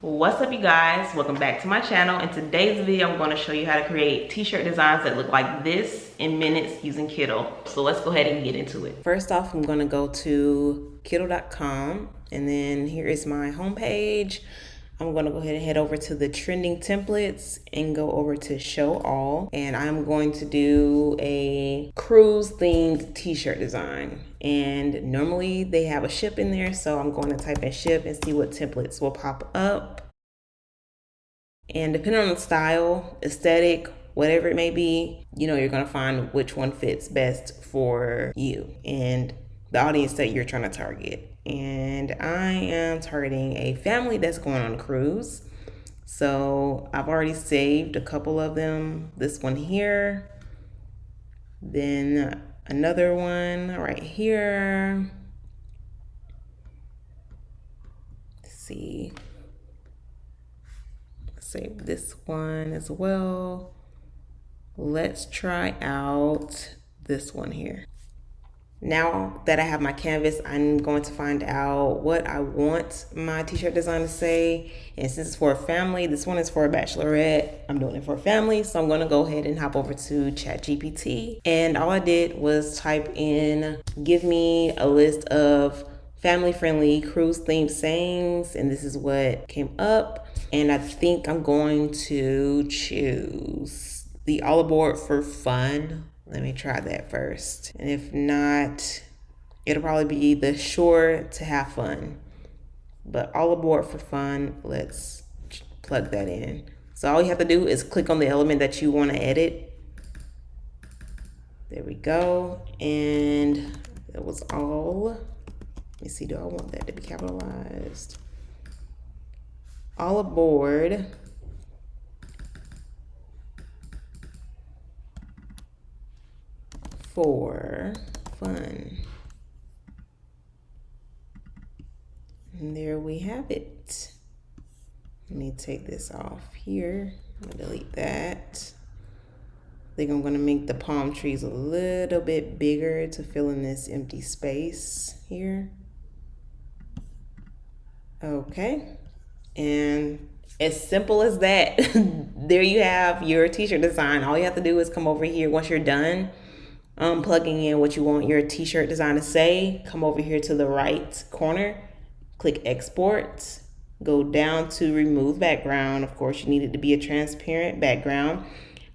What's up, you guys? Welcome back to my channel. In today's video, I'm going to show you how to create t-shirt designs that look like this in minutes using Kittle. So let's go ahead and get into it. First off, I'm going to go to kittle.com, and then here is my homepage. I'm going to go ahead and head over to the trending templates and go over to show all, and I'm going to do a cruise themed t-shirt design. And normally they have a ship in there, so I'm going to type in ship and see what templates will pop up. And depending on the style, aesthetic, whatever it may be, you're going to find which one fits best for you and the audience that you're trying to target. And I am targeting a family that's going on a cruise. So I've already saved a couple of them. This one here, then another one right here. Let's see. Save this one as well. Let's try out this one here. Now that I have my canvas, I'm going to find out what I want my t-shirt design to say. And since it's for a family, this one is for a bachelorette. I'm doing it for a family, so I'm going to go ahead and hop over to ChatGPT. And all I did was type in, give me a list of family-friendly cruise-themed sayings, and this is what came up. And I think I'm going to choose the all aboard for fun. Let me try that first. And if not, it'll probably be the sure to have fun. But all aboard for fun, let's plug that in. So all you have to do is click on the element that you want to edit. There we go. And that was all. Let me see, do I want that to be capitalized? All aboard for fun. And there we have it. Let me take this off here. I'm gonna delete that. I think I'm gonna make the palm trees a little bit bigger to fill in this empty space here. Okay. And as simple as that, there you have your t-shirt design. All you have to do is come over here once you're done plugging in what you want your t-shirt design to say. Come over here to the right corner, click export, go down to remove background. Of course, you need it to be a transparent background.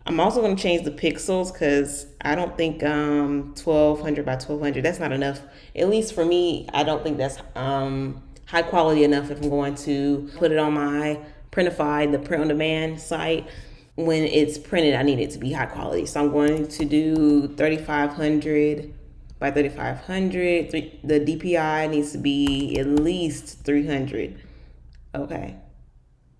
I'm also going to change the pixels because I don't think 1200 by 1200, that's not enough. At least for me, I don't think that's high quality enough if I'm going to put it on my Printify, the print on demand site. When it's printed, I need it to be high quality. So I'm going to do 3500 by 3500. The DPI needs to be at least 300. Okay,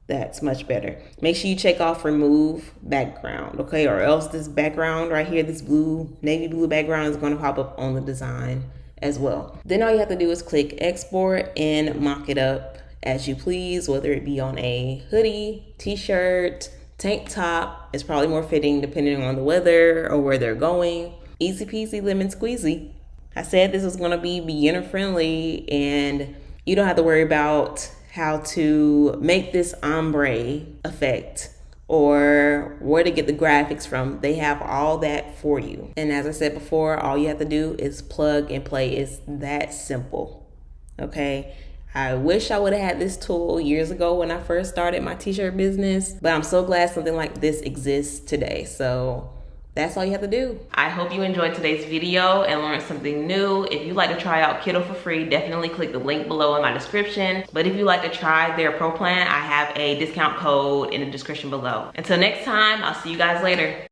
that's much better. Make sure you check off remove background, okay? Or else this background right here, this blue, navy blue background is going to pop up on the design as well. Then all you have to do is click export and mock it up as you please, whether it be on a hoodie, t-shirt, tank top. Is probably more fitting depending on the weather or where they're going. Easy peasy lemon squeezy. I said this was going to be beginner friendly, and you don't have to worry about how to make this ombre effect or where to get the graphics from. They have all that for you. And as I said before, all you have to do is plug and play. It's that simple. Okay. I wish I would have had this tool years ago when I first started my t-shirt business, but I'm so glad something like this exists today. So that's all you have to do. I hope you enjoyed today's video and learned something new. If you'd like to try out Kittle for free, definitely click the link below in my description. But if you'd like to try their pro plan, I have a discount code in the description below. Until next time, I'll see you guys later.